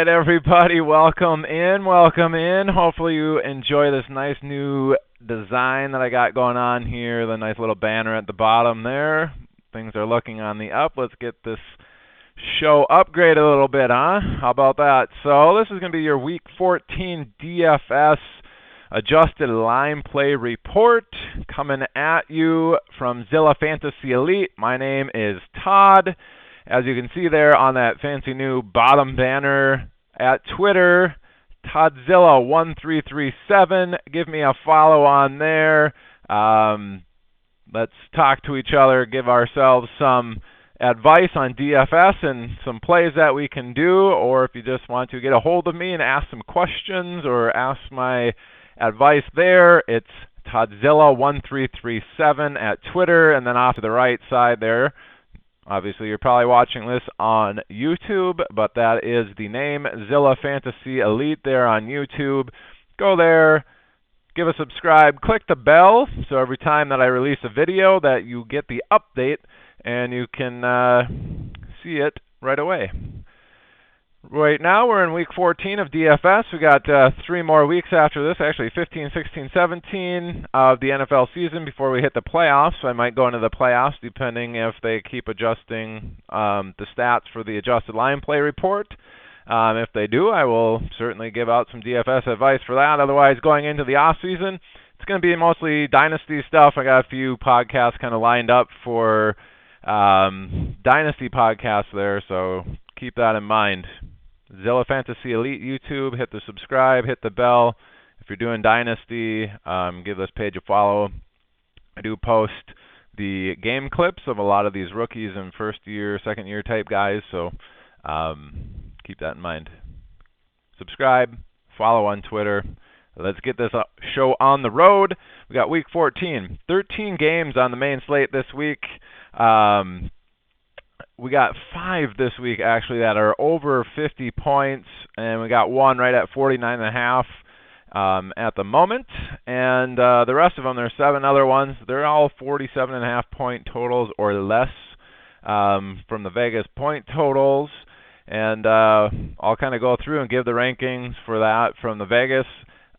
right, everybody, welcome in, welcome in. Hopefully you enjoy this nice new design that I got going on here, the nice little banner at the bottom there. Things are looking on the up. Let's get this show upgraded a little bit, huh? How about that? So this is going to be your Week 14 DFS Adjusted Line Play Report coming at you from Zilla Fantasy Elite. My name is Todd. As you can see there on that fancy new bottom banner at Twitter, Todzilla1337. Give me a follow on there. Let's talk to each other, give ourselves some advice on DFS and some plays that we can do, or if you just want to get a hold of me and ask some questions or ask my advice there, it's Todzilla1337 at Twitter, and then off to the right side there, obviously you're probably watching this on YouTube, but that is the name, Zilla Fantasy Elite there on YouTube. Go there, give a subscribe, click the bell, so every time that I release a video that you get the update and you can see it right away. Right now we're in Week 14 of DFS. We got 3 more weeks after this, actually 15, 16, 17 of the NFL season before we hit the playoffs. So I might go into the playoffs depending if they keep adjusting the stats for the adjusted line play report. If they do, I will certainly give out some DFS advice for that. Otherwise, going into the off season, it's going to be mostly dynasty stuff. I got a few podcasts kind of lined up for dynasty podcasts there, so keep that in mind. Zilla Fantasy Elite YouTube, hit the subscribe, hit the bell. If you're doing dynasty, give this page a follow. I do post the game clips of a lot of these rookies and first year, second year type guys, so keep that in mind. Subscribe, follow on Twitter. Let's get this show on the road. We got Week 14, 13 games on the main slate this week. We got 5 this week, actually, that are over 50 points, and we got one right at 49.5 at the moment. And the rest of them, there's 7 other ones. They're all 47.5 point totals or less from the Vegas point totals. And I'll kind of go through and give the rankings for that from the Vegas.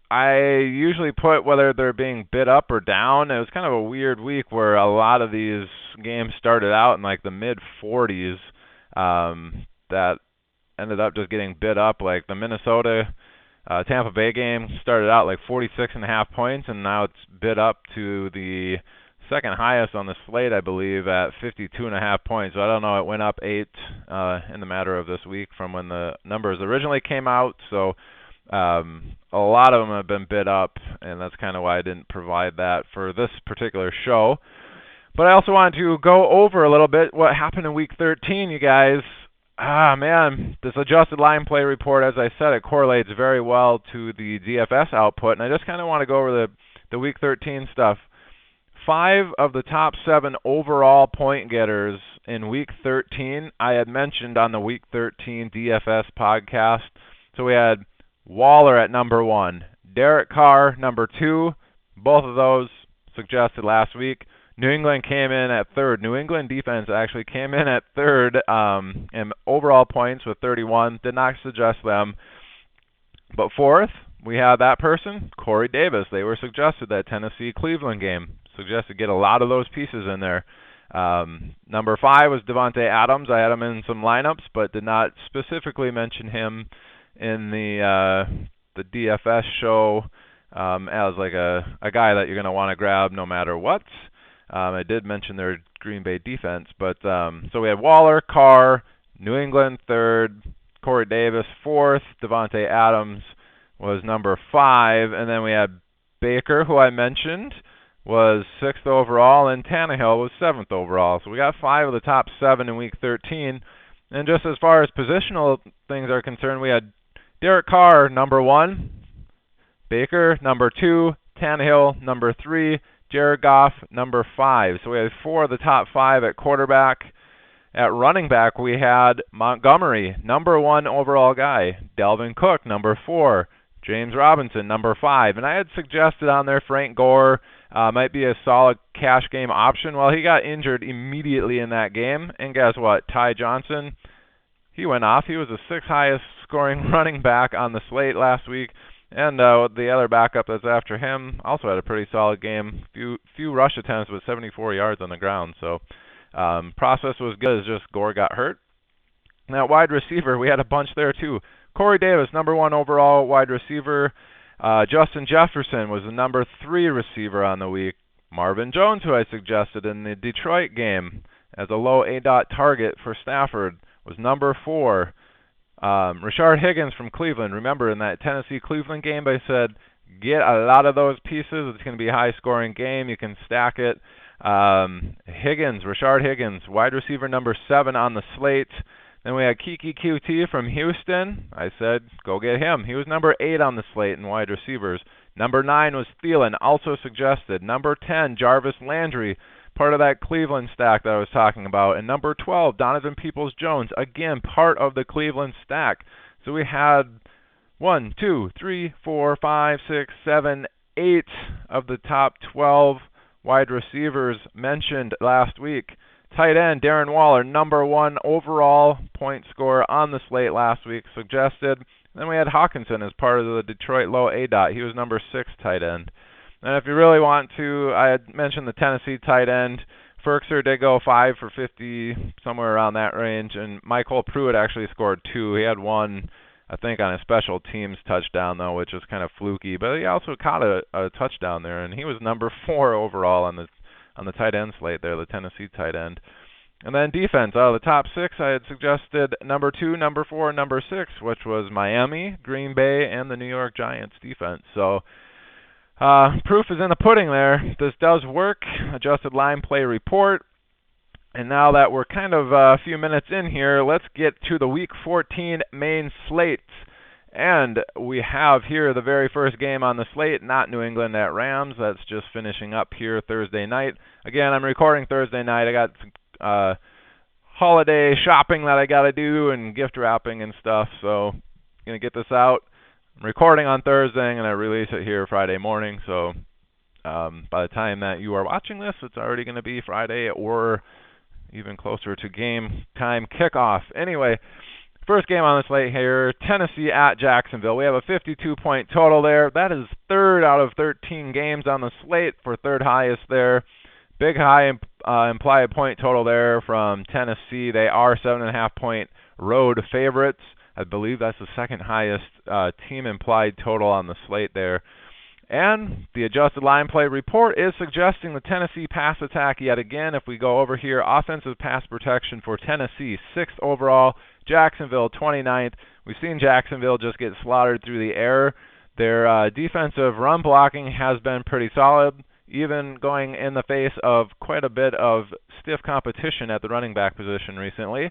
I usually put whether they're being bid up or down. It was kind of a weird week where a lot of these games started out in like the mid-40s that ended up just getting bid up. Like the Minnesota Tampa Bay game started out like 46.5 points, and now it's bid up to the second highest on the slate, I believe, at 52.5 points. So I don't know, it went up 8 in the matter of this week from when the numbers originally came out. So a lot of them have been bid up, and that's kind of why I didn't provide that for this particular show. But I also wanted to go over a little bit what happened in Week 13, you guys. Man, this adjusted line play report, as I said, it correlates very well to the DFS output, and I just kind of want to go over the Week 13 stuff. 5 of the top 7 overall point getters in Week 13 I had mentioned on the Week 13 DFS podcast. So we had Waller at number 1, Derek Carr number 2. Both of those suggested last week. New England came in at 3rd. New England defense actually came in at 3rd in overall points with 31. Did not suggest them. But 4th, we had that person, Corey Davis. They were suggested that Tennessee-Cleveland game. Suggested get a lot of those pieces in there. Number 5 was Devontae Adams. I had him in some lineups, but did not specifically mention him in the DFS show as like a guy that you're going to want to grab no matter what. I did mention their Green Bay defense, but so we had Waller, Carr, New England 3rd, Corey Davis 4th, Devontae Adams was number 5, and then we had Baker, who I mentioned, was 6th overall, and Tannehill was 7th overall. So we got 5 of the top 7 in Week 13. And just as far as positional things are concerned, we had Derek Carr, number 1, Baker, number 2, Tannehill, number 3, Jared Goff, number 5. So we had 4 of the top 5 at quarterback. At running back, we had Montgomery, number 1 overall guy, Dalvin Cook, number 4, James Robinson, number 5. And I had suggested on there Frank Gore might be a solid cash game option. Well, he got injured immediately in that game. And guess what? Ty Johnson, he went off. He was the 6th highest scoring running back on the slate last week. And the other backup that's after him also had a pretty solid game. Few rush attempts, but 74 yards on the ground. So process was good. It's just Gore got hurt. Now, wide receiver, we had a bunch there too. Corey Davis, number 1 overall wide receiver. Justin Jefferson was the number 3 receiver on the week. Marvin Jones, who I suggested in the Detroit game as a low A-dot target for Stafford, was number 4. Rashard Higgins from Cleveland. Remember, in that Tennessee-Cleveland game, I said, get a lot of those pieces. It's going to be a high-scoring game. You can stack it. Rashard Higgins, wide receiver number 7 on the slate. Then we had Kiki QT from Houston. I said, go get him. He was number 8 on the slate in wide receivers. Number 9 was Thielen, also suggested. Number 10, Jarvis Landry, part of that Cleveland stack that I was talking about. And number 12, Donovan Peoples-Jones, again, part of the Cleveland stack. So we had 1, 2, 3, 4, 5, 6, 7, 8 of the top 12 wide receivers mentioned last week. Tight end, Darren Waller, number 1 overall point scorer on the slate last week, suggested. Then we had Hawkinson as part of the Detroit low A-dot. He was number 6 tight end. And if you really want to, I had mentioned the Tennessee tight end. Ferkser did go 5 for 50, somewhere around that range. And Michael Pruitt actually scored 2. He had 1, I think, on a special teams touchdown, though, which was kind of fluky. But he also caught a touchdown there, and he was number 4 overall on the tight end slate there, the Tennessee tight end. And then defense, out of the top 6, I had suggested number 2, number 4, number 6, which was Miami, Green Bay, and the New York Giants defense. So proof is in the pudding there. This does work. Adjusted line play report. And now that we're kind of a few minutes in here, let's get to the Week 14 main slate. And we have here the very first game on the slate, not New England at Rams. That's just finishing up here Thursday night. Again, I'm recording Thursday night. I got holiday shopping that I got to do and gift wrapping and stuff. So I'm going to get this out. I'm recording on Thursday and I release it here Friday morning. So by the time that you are watching this, it's already going to be Friday or even closer to game time kickoff. Anyway, first game on the slate here, Tennessee at Jacksonville. We have a 52-point total there. That is 3rd out of 13 games on the slate for 3rd highest there. Big high implied point total there from Tennessee. They are 7.5-point road favorites. I believe that's the 2nd highest team implied total on the slate there. And the adjusted line play report is suggesting the Tennessee pass attack yet again. If we go over here, offensive pass protection for Tennessee, 6th overall. Jacksonville, 29th. We've seen Jacksonville just get slaughtered through the air. Their defensive run blocking has been pretty solid, even going in the face of quite a bit of stiff competition at the running back position recently.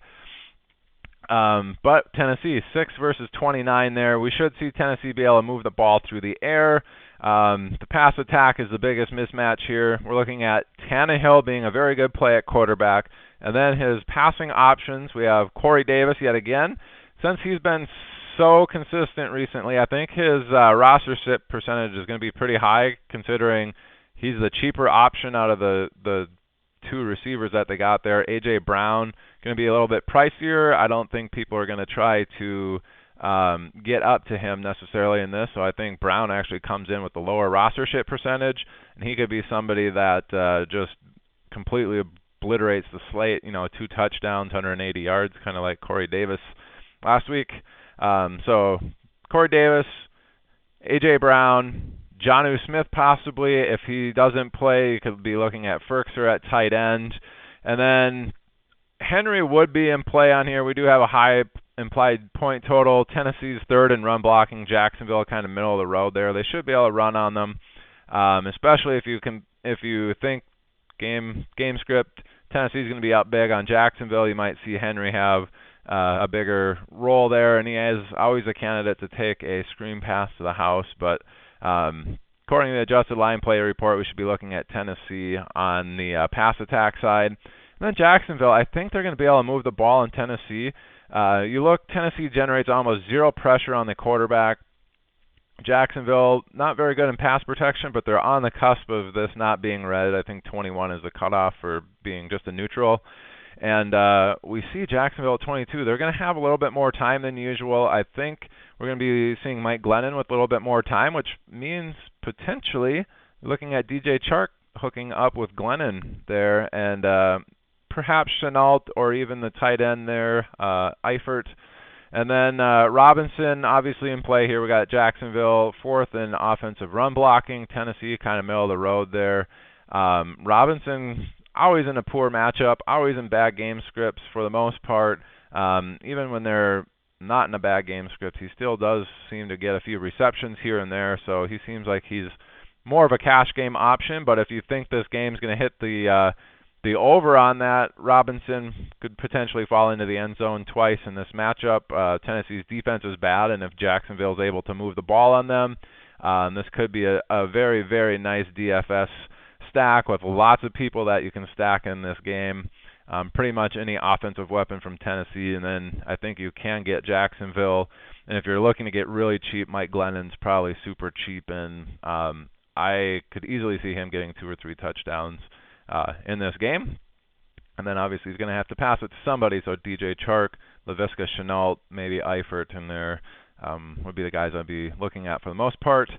But Tennessee, 6 versus 29 there. We should see Tennessee be able to move the ball through the air. The pass attack is the biggest mismatch here. We're looking at Tannehill being a very good play at quarterback. And then his passing options, we have Corey Davis yet again. Since he's been so consistent recently, I think his roster sit percentage is going to be pretty high, considering he's the cheaper option out of the 2 receivers that they got there. A.J. Brown going to be a little bit pricier. I don't think people are going to try to get up to him necessarily in this, so I think Brown actually comes in with the lower roster ship percentage, and he could be somebody that just completely obliterates the slate, 2 touchdowns, 180 yards, kind of like Corey Davis last week. So Corey Davis, A.J. Brown, Jonnu Smith possibly. If he doesn't play, you could be looking at Ferkser at tight end. And then Henry would be in play on here. We do have a high implied point total. Tennessee's 3rd in run blocking. Jacksonville kind of middle of the road there. They should be able to run on them, especially if you think game script. Tennessee's going to be up big on Jacksonville. You might see Henry have a bigger role there, and he is always a candidate to take a screen pass to the house. But according to the adjusted line play report, we should be looking at Tennessee on the pass attack side. And then Jacksonville, I think they're going to be able to move the ball in Tennessee. You look, Tennessee generates almost 0 pressure on the quarterback. Jacksonville, not very good in pass protection, but they're on the cusp of this not being red. I think 21 is the cutoff for being just a neutral. And we see Jacksonville at 22. They're going to have a little bit more time than usual. I think we're going to be seeing Mike Glennon with a little bit more time, which means potentially looking at DJ Chark hooking up with Glennon there, and perhaps Chenault or even the tight end there, Eifert. And then Robinson obviously in play here. We got Jacksonville fourth in offensive run blocking. Tennessee kind of middle of the road there. Robinson always in a poor matchup, always in bad game scripts for the most part. Even when they're not in a bad game script, he still does seem to get a few receptions here and there. So he seems like he's more of a cash game option. But if you think this game's going to hit the over on that, Robinson could potentially fall into the end zone twice in this matchup. Tennessee's defense is bad, and if Jacksonville's able to move the ball on them, this could be a very, very nice DFS stack with lots of people that you can stack in this game. Pretty much any offensive weapon from Tennessee, and then I think you can get Jacksonville. And if you're looking to get really cheap, Mike Glennon's probably super cheap, and I could easily see him getting 2 or 3 touchdowns in this game. And then obviously he's going to have to pass it to somebody, so DJ Chark, Laviska Shenault, maybe Eifert in there would be the guys I'd be looking at for the most part.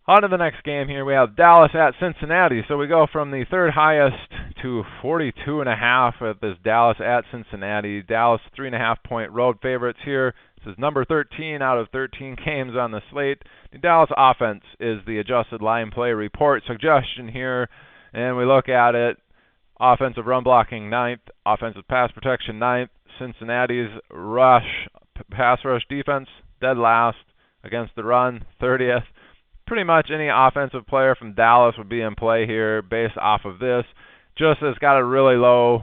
On to the next game here. We have Dallas at Cincinnati. So we go from the third highest to 42.5 at this Dallas at Cincinnati. Dallas 3.5-point road favorites here. This is number 13 out of 13 games on the slate. The Dallas offense is the adjusted line play report suggestion here. And we look at it. Offensive run blocking 9th. Offensive pass protection 9th. Cincinnati's pass rush defense dead last. Against the run 30th. Pretty much any offensive player from Dallas would be in play here based off of this. Just has got a really low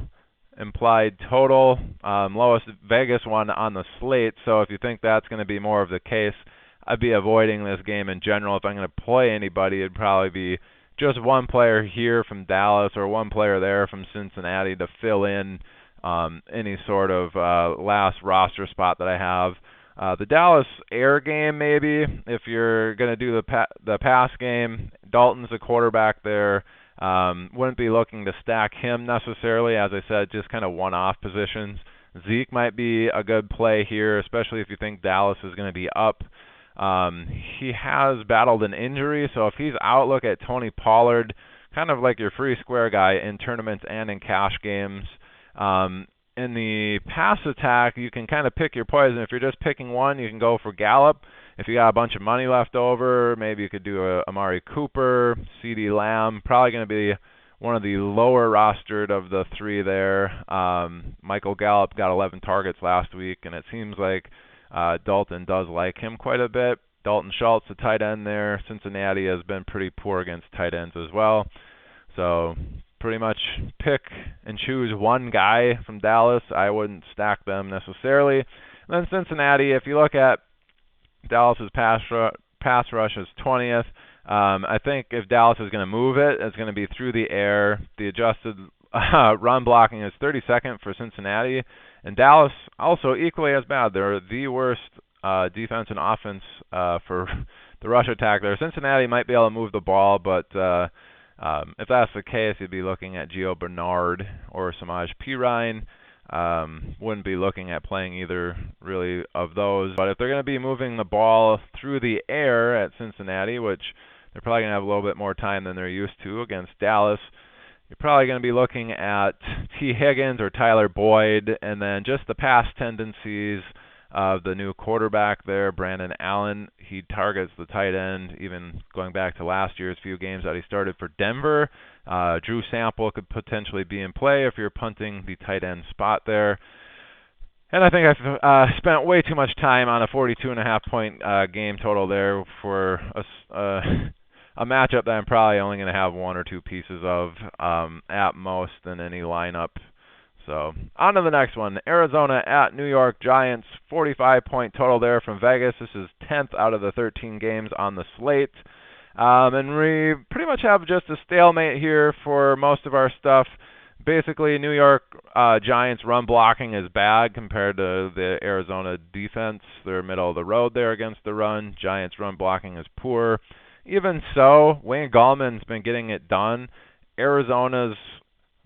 implied total, lowest Vegas one on the slate. So if you think that's going to be more of the case, I'd be avoiding this game in general. If I'm going to play anybody, it'd probably be just one player here from Dallas or one player there from Cincinnati to fill in any sort of last roster spot that I have. The Dallas air game, maybe, if you're going to do the pass game. Dalton's the quarterback there. Wouldn't be looking to stack him necessarily. As I said, just kind of one-off positions. Zeke might be a good play here, especially if you think Dallas is going to be up. He has battled an injury, so if he's out, look at Tony Pollard, kind of like your free square guy in tournaments and in cash games. In the pass attack, you can kind of pick your poison. If you're just picking one, you can go for Gallup. If you got a bunch of money left over, maybe you could do Amari Cooper, CeeDee Lamb. Probably going to be one of the lower rostered of the three there. Michael Gallup got 11 targets last week, and it seems like Dalton does like him quite a bit. Dalton Schultz, the tight end there. Cincinnati has been pretty poor against tight ends as well. So pretty much pick and choose one guy from Dallas. I wouldn't stack them necessarily. And then Cincinnati, if you look at Dallas's pass rush is 20th. I think if Dallas is going to move it, it's going to be through the air. The adjusted run blocking is 32nd for Cincinnati. And Dallas also equally as bad. They're the worst defense and offense for the rush attack there. Cincinnati might be able to move the ball, but if that's the case, you'd be looking at Gio Bernard or Samaj Pirine. Wouldn't be looking at playing either really of those. But if they're going to be moving the ball through the air at Cincinnati, which they're probably going to have a little bit more time than they're used to against Dallas, you're probably going to be looking at T. Higgins or Tyler Boyd, and then just the pass tendencies of the new quarterback there, Brandon Allen. He targets the tight end, even going back to last year's few games that he started for Denver. Drew Sample could potentially be in play if you're punting the tight end spot there. And I think I've spent way too much time on a 42.5-point game total there for a matchup that I'm probably only going to have one or two pieces of at most in any lineup. So on to the next one. Arizona at New York Giants, 45-point total there from Vegas. This is 10th out of the 13 games on the slate. And we pretty much have just a stalemate here for most of our stuff. Basically, New York Giants run blocking is bad compared to the Arizona defense. They're middle of the road there against the run. Giants run blocking is poor. Even so, Wayne Gallman's been getting it done. Arizona's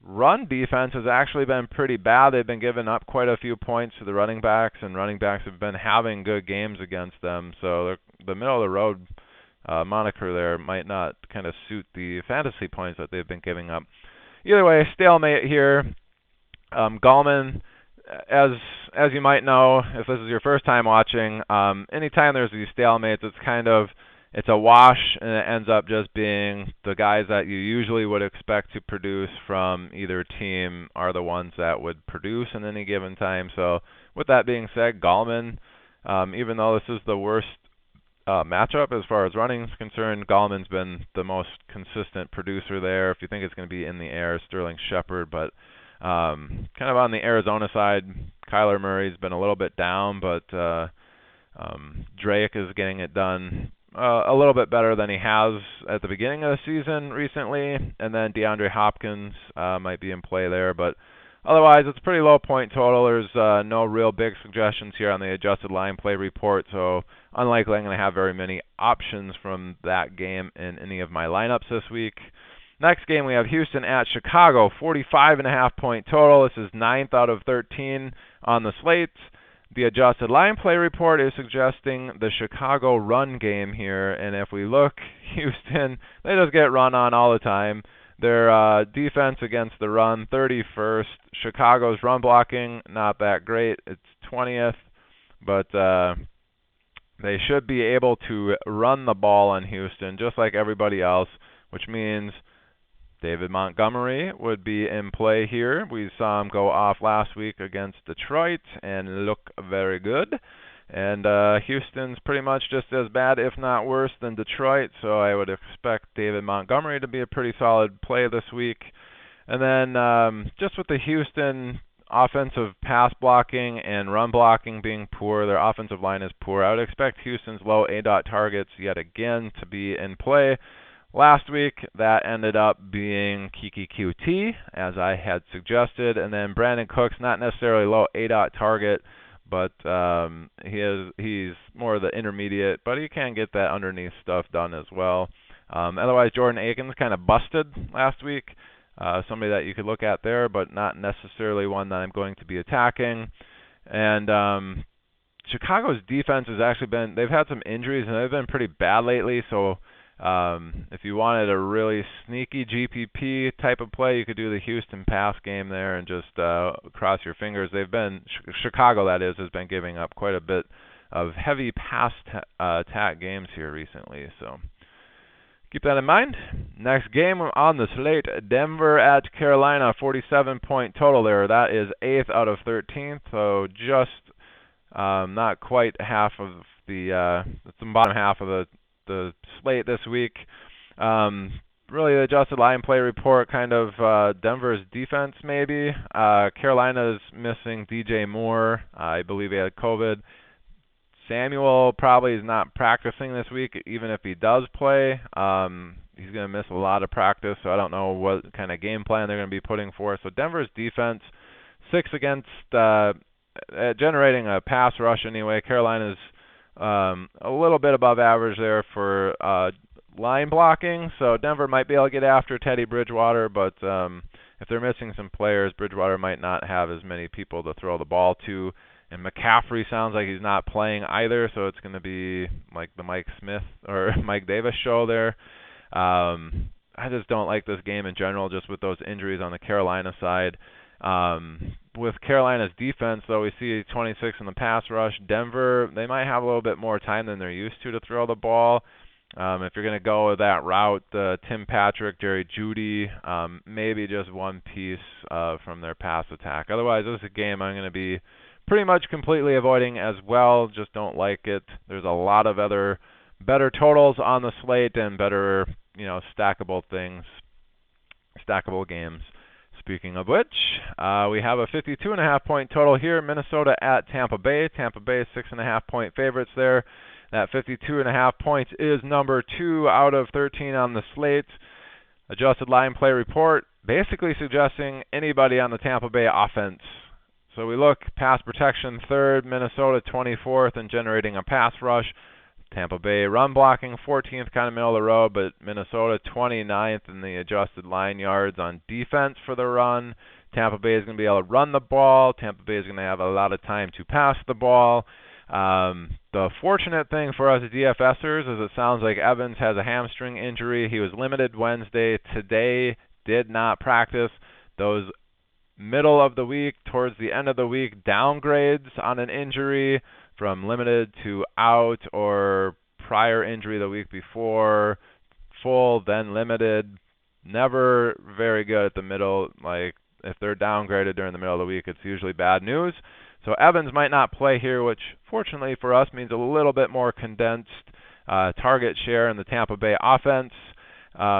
run defense has actually been pretty bad. They've been giving up quite a few points to the running backs, and running backs have been having good games against them. So the middle of the road moniker there might not kind of suit the fantasy points that they've been giving up. Either way, stalemate here. Gallman, as you might know, if this is your first time watching, anytime there's these stalemates, it's a wash, and it ends up just being the guys that you usually would expect to produce from either team are the ones that would produce in any given time. So with that being said, Gallman, even though this is the worst matchup as far as running is concerned, Gallman's been the most consistent producer there. If you think it's going to be in the air, Sterling Shepard, but kind of on the Arizona side, Kyler Murray's been a little bit down, but Drake is getting it done a little bit better than he has at the beginning of the season recently, and then DeAndre Hopkins might be in play there, but otherwise it's a pretty low point total. There's no real big suggestions here on the adjusted line play report, so unlikely I'm going to have very many options from that game in any of my lineups this week. Next game we have Houston at Chicago, 45.5 point total. This is 9th out of 13 on the slate. The adjusted line play report is suggesting the Chicago run game here, and if we look, Houston, they just get run on all the time. Their defense against the run, 31st. Chicago's run blocking, not that great. It's 20th, but they should be able to run the ball on Houston just like everybody else, which means David Montgomery would be in play here. We saw him go off last week against Detroit and look very good. And Houston's pretty much just as bad, if not worse, than Detroit, so I would expect David Montgomery to be a pretty solid play this week. And then just with the Houston offensive pass blocking and run blocking being poor, their offensive line is poor, I would expect Houston's low A-dot targets yet again to be in play. Last week, that ended up being Kiki QT, as I had suggested, and then Brandon Cooks, not necessarily low A-dot target, but he's more of the intermediate, but he can get that underneath stuff done as well. Otherwise, Jordan Akins kind of busted last week, somebody that you could look at there, but not necessarily one that I'm going to be attacking. And Chicago's defense has actually they've had some injuries, and they've been pretty bad lately, so if you wanted a really sneaky GPP type of play, you could do the Houston pass game there and just cross your fingers. Chicago, that is, has been giving up quite a bit of heavy pass attack games here recently, so keep that in mind. Next game on the slate, Denver at Carolina, 47-point total there. That is 8th out of 13th, so just not quite half of the bottom half of the slate this week. Really, the adjusted line play report, kind of Denver's defense maybe. Carolina's missing DJ Moore. I believe he had COVID. Samuel probably is not practicing this week, even if he does play. He's going to miss a lot of practice, so I don't know what kind of game plan they're going to be putting forth. So Denver's defense, 6th against generating a pass rush anyway. Carolina's a little bit above average there for line blocking, so Denver might be able to get after Teddy Bridgewater, but if they're missing some players, Bridgewater might not have as many people to throw the ball to. And McCaffrey sounds like he's not playing either, so it's going to be like the Mike Smith or Mike Davis show there. I just don't like this game in general, just with those injuries on the Carolina side. With Carolina's defense, though, we see 26 in the pass rush. Denver, they might have a little bit more time than they're used to throw the ball. If you're going to go with that route, Tim Patrick, Jerry Jeudy, maybe just one piece from their pass attack. Otherwise, this is a game I'm going to be pretty much completely avoiding as well. Just don't like it. There's a lot of other better totals on the slate and better, stackable things, stackable games. Speaking of which, we have a 52.5 point total here. Minnesota at Tampa Bay. Tampa Bay 6.5 point favorites there. That 52.5 points is number 2 out of 13 on the slate. Adjusted line play report basically suggesting anybody on the Tampa Bay offense. So we look, pass protection 3rd, Minnesota 24th, and generating a pass rush Tampa Bay run blocking 14th, kind of middle of the road, but Minnesota 29th in the adjusted line yards on defense for the run. Tampa Bay is going to be able to run the ball. Tampa Bay is going to have a lot of time to pass the ball. The fortunate thing for us DFSers is it sounds like Evans has a hamstring injury. He was limited Wednesday. Today did not practice. Those middle of the week, towards the end of the week, downgrades on an injury from limited to out, or prior injury the week before, full, then limited. Never very good at the middle. Like, if they're downgraded during the middle of the week, it's usually bad news. So Evans might not play here, which fortunately for us means a little bit more condensed target share in the Tampa Bay offense.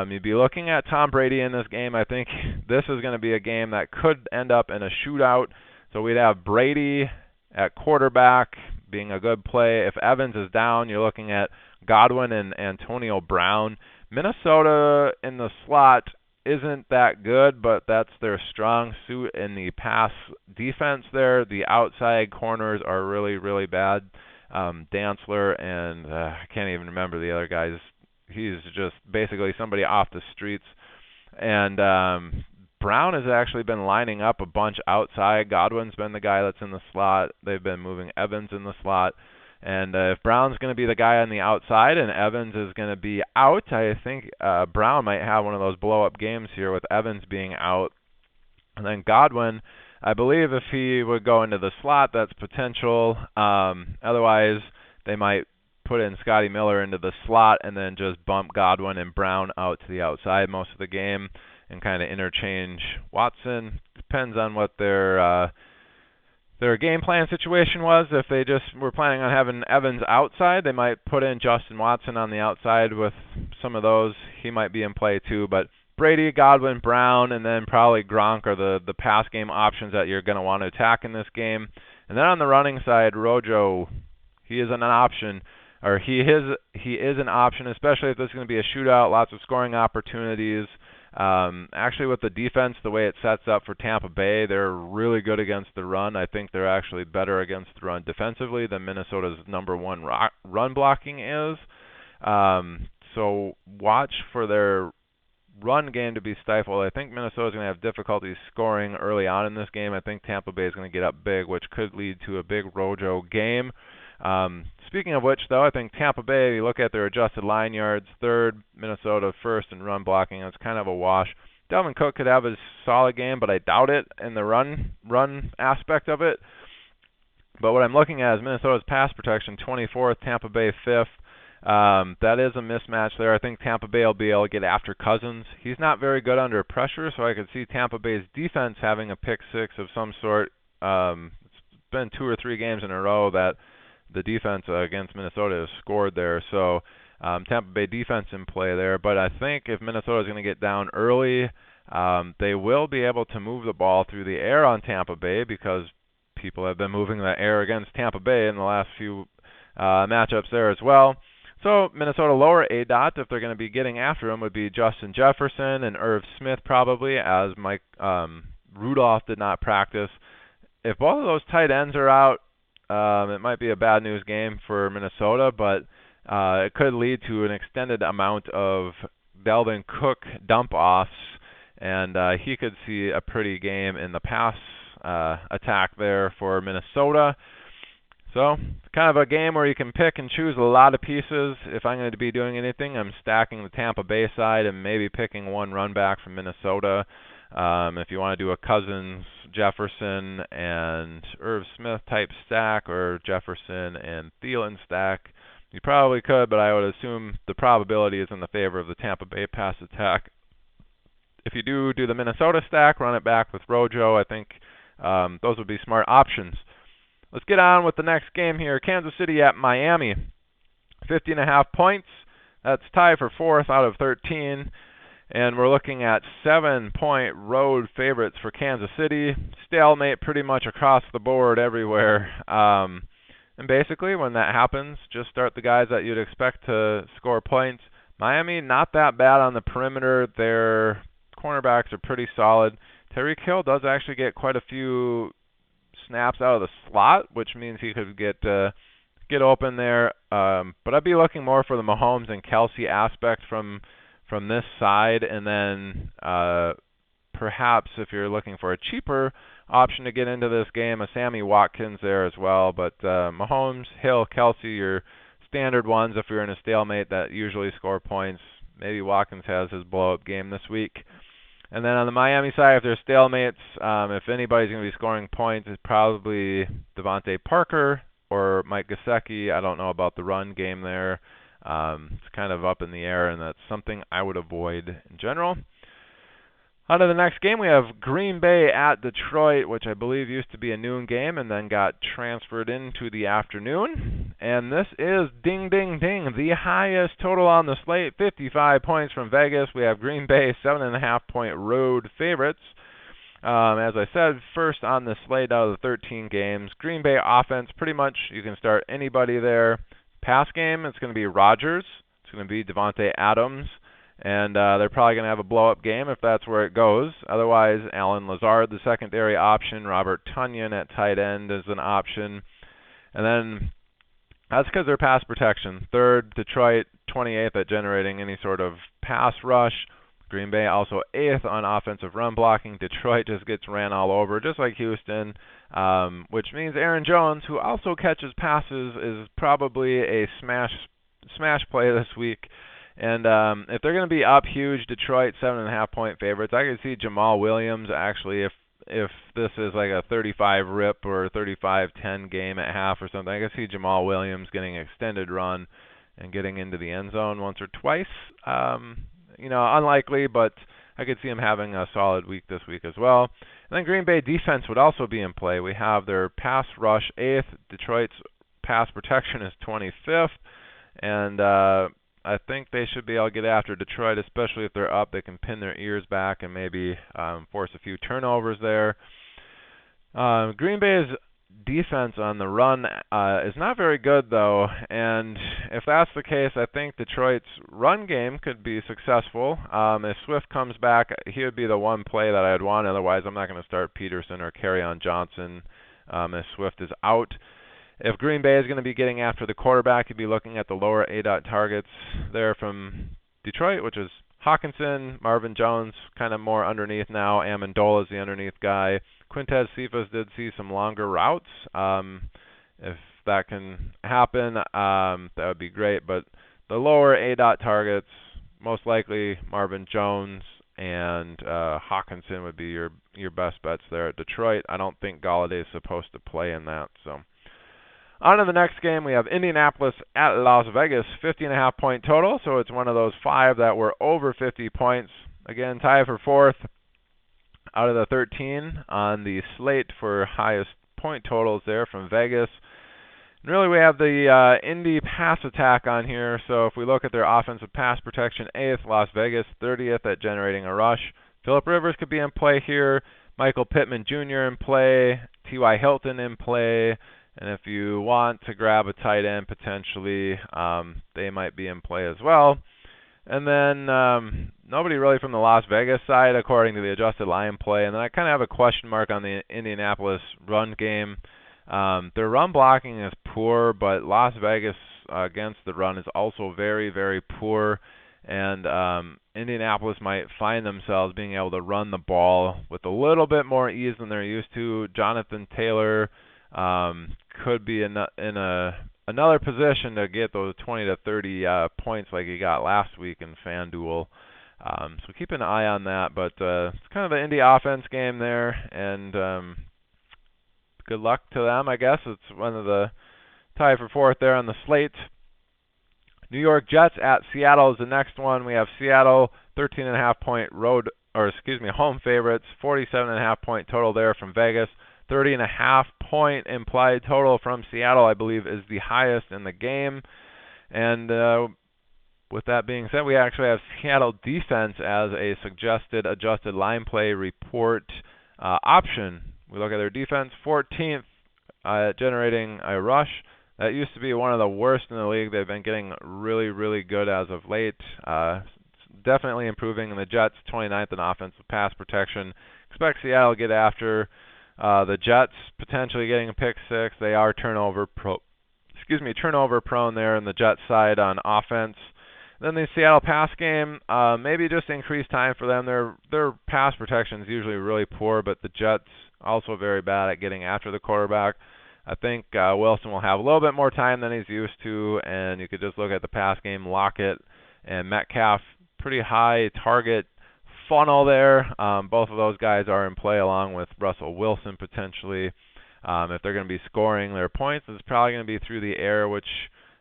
You'd be looking at Tom Brady in this game. I think this is going to be a game that could end up in a shootout. So we'd have Brady at quarterback being a good play. If Evans is down, you're looking at Godwin and Antonio Brown. Minnesota in the slot isn't that good, but that's their strong suit in the pass defense there. The outside corners are really, really bad. Dantzler and I can't even remember the other guys. He's just basically somebody off the streets. And Brown has actually been lining up a bunch outside. Godwin's been the guy that's in the slot. They've been moving Evans in the slot. And if Brown's going to be the guy on the outside and Evans is going to be out, I think Brown might have one of those blow-up games here with Evans being out. And then Godwin, I believe if he would go into the slot, that's potential. Otherwise, they might put in Scotty Miller into the slot and then just bump Godwin and Brown out to the outside most of the game and kind of interchange Watson. Depends on what their game plan situation was. If they just were planning on having Evans outside, they might put in Justin Watson on the outside with some of those. He might be in play too. But Brady, Godwin, Brown, and then probably Gronk are the pass game options that you're going to want to attack in this game. And then on the running side, Rojo, he is an option. Or he is an option, especially if this is going to be a shootout, lots of scoring opportunities. Actually, with the defense, the way it sets up for Tampa Bay, they're really good against the run. I think they're actually better against the run defensively than Minnesota's number one run blocking is. So watch for their run game to be stifled. I think Minnesota's going to have difficulty scoring early on in this game. I think Tampa Bay is going to get up big, which could lead to a big Rojo game. Speaking of which, though, I think Tampa Bay, you look at their adjusted line yards, third, Minnesota first in run blocking. It's kind of a wash. Dalvin Cook could have a solid game, but I doubt it in the run aspect of it. But what I'm looking at is Minnesota's pass protection, 24th, Tampa Bay 5th. That is a mismatch there. I think Tampa Bay will be able to get after Cousins. He's not very good under pressure, so I could see Tampa Bay's defense having a pick six of some sort. It's been 2 or 3 games in a row that the defense against Minnesota has scored there. So Tampa Bay defense in play there. But I think if Minnesota is going to get down early, they will be able to move the ball through the air on Tampa Bay because people have been moving the air against Tampa Bay in the last few matchups there as well. So Minnesota lower ADOT, if they're going to be getting after him, would be Justin Jefferson and Irv Smith probably, as Mike Rudolph did not practice. If both of those tight ends are out, it might be a bad news game for Minnesota, but it could lead to an extended amount of Dalvin Cook dump-offs, and he could see a pretty game in the pass attack there for Minnesota. So kind of a game where you can pick and choose a lot of pieces. If I'm going to be doing anything, I'm stacking the Tampa Bay side and maybe picking one run back from Minnesota. If you want to do a Cousins, Jefferson, and Irv Smith type stack, or Jefferson and Thielen stack, you probably could, but I would assume the probability is in the favor of the Tampa Bay pass attack. If you do the Minnesota stack, run it back with Rojo. I think those would be smart options. Let's get on with the next game here. Kansas City at Miami. 50.5 points. That's tied for 4th out of 13. And we're looking at 7-point road favorites for Kansas City. Stalemate pretty much across the board everywhere. And basically, when that happens, just start the guys that you'd expect to score points. Miami, not that bad on the perimeter. Their cornerbacks are pretty solid. Tyreek Hill does actually get quite a few snaps out of the slot, which means he could get get open there. But I'd be looking more for the Mahomes and Kelsey aspect from this side, and then perhaps if you're looking for a cheaper option to get into this game, a Sammy Watkins there as well. But Mahomes, Hill, Kelsey, your standard ones if you're in a stalemate that usually score points. Maybe Watkins has his blow-up game this week. And then on the Miami side, if there's stalemates, if anybody's going to be scoring points, it's probably Devontae Parker or Mike Gesicki. I don't know about the run game there. It's kind of up in the air, and that's something I would avoid in general. On to the next game, we have Green Bay at Detroit, which I believe used to be a noon game and then got transferred into the afternoon. And this is, ding, ding, ding, the highest total on the slate, 55 points from Vegas. We have Green Bay 7.5-point road favorites. As I said, first on the slate out of the 13 games. Green Bay offense, pretty much you can start anybody there. Pass game, it's going to be Rodgers. It's going to be Devontae Adams. And they're probably going to have a blow-up game if that's where it goes. Otherwise, Allen Lazard, the secondary option. Robert Tonyan at tight end is an option. And then that's because they're pass protection. Third, Detroit, 28th at generating any sort of pass rush. Green Bay also 8th on offensive run blocking. Detroit just gets ran all over, just like Houston, which means Aaron Jones, who also catches passes, is probably a smash play this week. And if they're going to be up huge, Detroit 7.5-point favorites. I could see Jamal Williams actually, if this is like a 35 rip or 35-10 game at half or something, I could see Jamal Williams getting an extended run and getting into the end zone once or twice. Unlikely, but I could see him having a solid week this week as well. And then Green Bay defense would also be in play. We have their pass rush 8th. Detroit's pass protection is 25th. And I think they should be able to get after Detroit, especially if they're up. They can pin their ears back and maybe force a few turnovers there. Green Bay's defense on the run is not very good, though, and if that's the case, I think Detroit's run game could be successful. If Swift comes back, he would be the one play that I'd want. Otherwise, I'm not going to start Peterson or Kerryon Johnson if Swift is out. If Green Bay is going to be getting after the quarterback, you'd be looking at the lower ADOT targets there from Detroit, which is Hawkinson, Marvin Jones, kind of more underneath now. Amendola is the underneath guy. Quintez Cephas did see some longer routes. If that can happen, that would be great. But the lower ADOT targets, most likely Marvin Jones and Hawkinson would be your best bets there at Detroit. I don't think Galladay is supposed to play in that, so. On to the next game, we have Indianapolis at Las Vegas, 50.5-point total. So it's one of those 5 that were over 50 points. Again, tie for 4th out of the 13 on the slate for highest point totals there from Vegas. And really, we have the Indy pass attack on here. So if we look at their offensive pass protection, 8th, Las Vegas, 30th at generating a rush. Phillip Rivers could be in play here. Michael Pittman Jr. in play. T.Y. Hilton in play. And if you want to grab a tight end potentially, they might be in play as well. And then nobody really from the Las Vegas side according to the adjusted line play. And then I kind of have a question mark on the Indianapolis run game. Their run blocking is poor, but Las Vegas against the run is also very, very poor. And Indianapolis might find themselves being able to run the ball with a little bit more ease than they're used to. Jonathan Taylor could be in another position to get those 20 to 30 points like he got last week in FanDuel. So keep an eye on that. But it's kind of an Indy offense game there, and good luck to them, I guess. It's one of the tie for 4th there on the slate. New York Jets at Seattle is the next one. We have Seattle 13.5-point home favorites, 47.5-point total there from Vegas. 30.5-point implied total from Seattle, I believe, is the highest in the game. And with that being said, we actually have Seattle defense as a suggested adjusted line play report option. We look at their defense, 14th generating a rush. That used to be one of the worst in the league. They've been getting really, really good as of late. Definitely improving. And the Jets, 29th in offensive pass protection. Expect Seattle to get after the Jets, potentially getting a pick 6. They are turnover turnover prone there in the Jets side on offense. Then the Seattle pass game, maybe just increase time for them. Their pass protection is usually really poor, but the Jets also very bad at getting after the quarterback. I think Wilson will have a little bit more time than he's used to, and you could just look at the pass game, Lockett and Metcalf, pretty high target funnel there. Both of those guys are in play along with Russell Wilson potentially. If they're going to be scoring their points, it's probably going to be through the air, which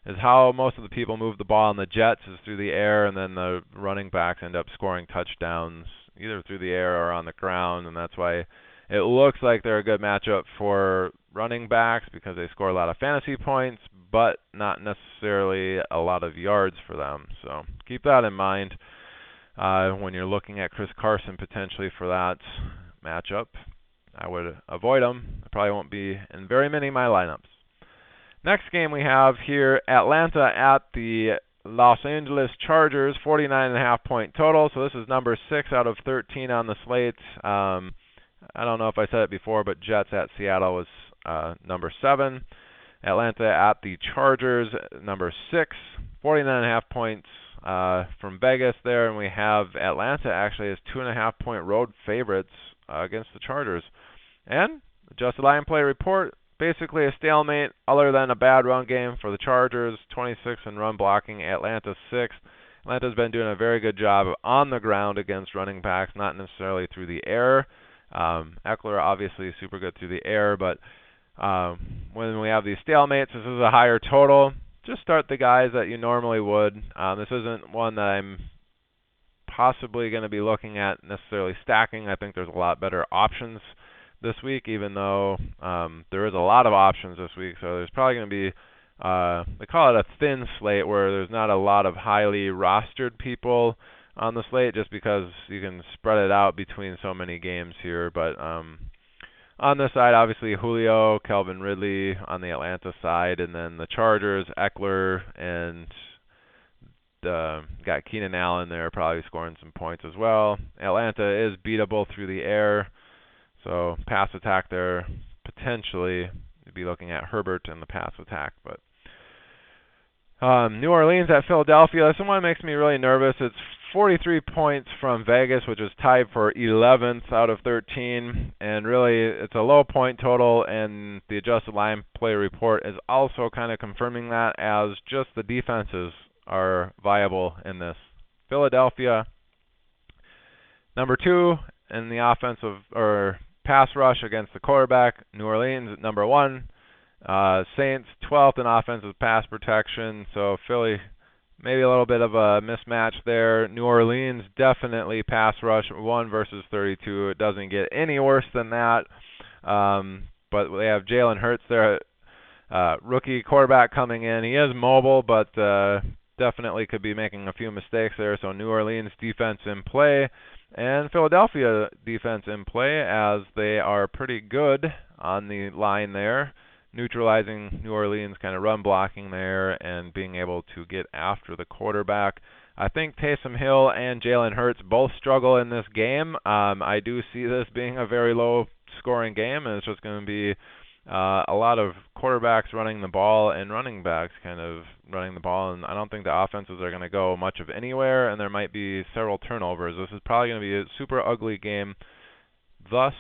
is how most of the people move the ball on the Jets, is through the air, and then the running backs end up scoring touchdowns either through the air or on the ground, and that's why it looks like they're a good matchup for running backs because they score a lot of fantasy points, but not necessarily a lot of yards for them. So keep that in mind when you're looking at Chris Carson potentially for that matchup. I would avoid him. I probably won't be in very many of my lineups. Next game we have here, Atlanta at the Los Angeles Chargers, 49.5 point total. So this is number 6 out of 13 on the slate. I don't know if I said it before, but Jets at Seattle was number 7. Atlanta at the Chargers, number 6, 49.5 points from Vegas there. And we have Atlanta actually as 2.5 point road favorites against the Chargers. And adjusted line play report, basically a stalemate other than a bad run game for the Chargers, 26 in run blocking, Atlanta 6th. Atlanta's been doing a very good job on the ground against running backs, not necessarily through the air. Eckler obviously super good through the air, but when we have these stalemates, this is a higher total. Just start the guys that you normally would. This isn't one that I'm possibly going to be looking at necessarily stacking. I think there's a lot better options this week, even though there is a lot of options this week. So there's probably going to be, they call it a thin slate, where there's not a lot of highly rostered people on the slate just because you can spread it out between so many games here. But on this side, obviously Julio, Calvin Ridley on the Atlanta side, and then the Chargers, Eckler, and got Keenan Allen there probably scoring some points as well. Atlanta is beatable through the air. So pass attack there, potentially you'd be looking at Herbert in the pass attack. But New Orleans at Philadelphia, this one makes me really nervous. It's 43 points from Vegas, which is tied for 11th out of 13. And really, it's a low point total, and the adjusted line play report is also kind of confirming that, as just the defenses are viable in this. Philadelphia, number 2 in the offensive or pass rush against the quarterback. New Orleans at number 1. Saints 12th in offensive pass protection. So Philly, maybe a little bit of a mismatch there. New Orleans definitely pass rush 1 versus 32. It doesn't get any worse than that. But they have Jalen Hurts there, rookie quarterback coming in. He is mobile, but definitely could be making a few mistakes there. So New Orleans defense in play. And Philadelphia defense in play, as they are pretty good on the line there, neutralizing New Orleans kind of run blocking there and being able to get after the quarterback. I think Taysom Hill and Jalen Hurts both struggle in this game. I do see this being a very low scoring game, and it's just going to be a lot of quarterbacks running the ball and running backs kind of running the ball, and I don't think the offenses are going to go much of anywhere, and there might be several turnovers. This is probably going to be a super ugly game. Thus,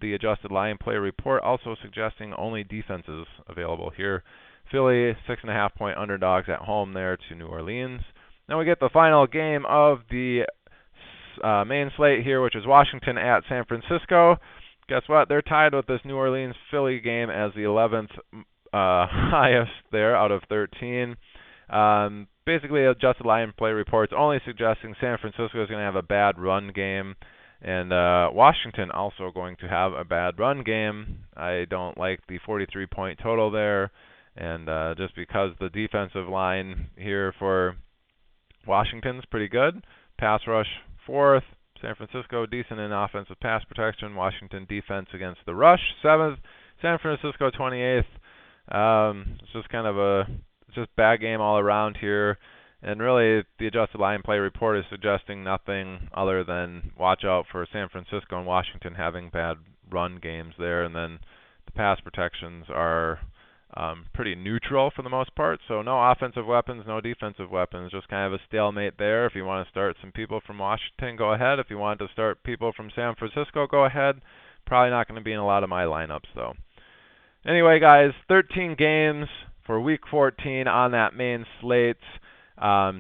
the adjusted line play report also suggesting only defenses available here. Philly, 6.5 point underdogs at home there to New Orleans. Then we get the final game of the main slate here, which is Washington at San Francisco. Guess what? They're tied with this New Orleans-Philly game as the 11th highest there out of 13. Basically, adjusted line play reports only suggesting San Francisco is going to have a bad run game, and Washington also going to have a bad run game. I don't like the 43-point total there, and just because the defensive line here for Washington's pretty good. Pass rush 4th. San Francisco decent in offensive pass protection. Washington defense against the rush 7th. San Francisco 28th. It's just kind of it's just bad game all around here. And really, the adjusted line play report is suggesting nothing other than watch out for San Francisco and Washington having bad run games there. And then the pass protections are pretty neutral for the most part. So no offensive weapons, no defensive weapons, just kind of a stalemate there. If you want to start some people from Washington, go ahead. If you want to start people from San Francisco, go ahead. Probably not going to be in a lot of my lineups though. Anyway, guys, 13 games for Week 14 on that main slate.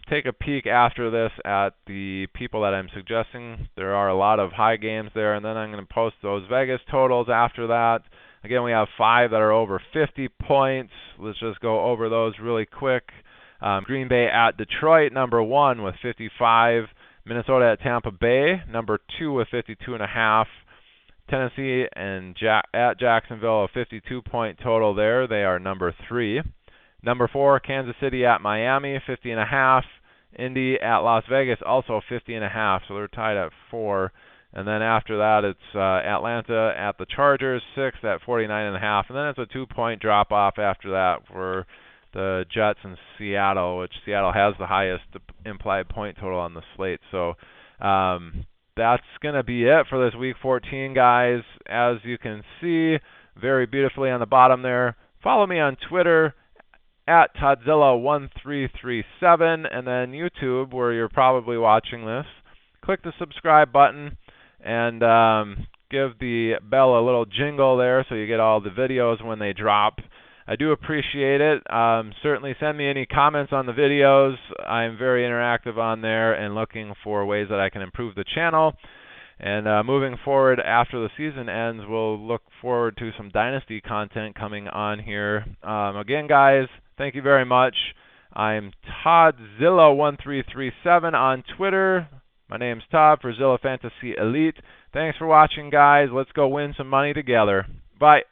Take a peek after this at the people that I'm suggesting. There are a lot of high games there, and then I'm going to post those Vegas totals after that. Again, we have 5 that are over 50 points. Let's just go over those really quick. Green Bay at Detroit, number 1 with 55. Minnesota at Tampa Bay, number 2 with 52.5. Tennessee and at Jacksonville, a 52-point total there. They are number 3. Number 4, Kansas City at Miami, 50.5. Indy at Las Vegas, also 50.5. So they're tied at 4. And then after that, it's Atlanta at the Chargers, 6th at 49.5. And then it's a 2-point drop-off after that for the Jets and Seattle, which Seattle has the highest implied point total on the slate. So that's going to be it for this Week 14, guys. As you can see very beautifully on the bottom there, follow me on Twitter at Todzilla1337, and then YouTube, where you're probably watching this. Click the subscribe button and give the bell a little jingle there so you get all the videos when they drop. I do appreciate it. Certainly send me any comments on the videos. I'm very interactive on there and looking for ways that I can improve the channel. And moving forward after the season ends, we'll look forward to some Dynasty content coming on here. Again, guys, thank you very much. I'm Todzilla1337 on Twitter. My name's Todd for Zilla Fantasy Elite. Thanks for watching, guys. Let's go win some money together. Bye.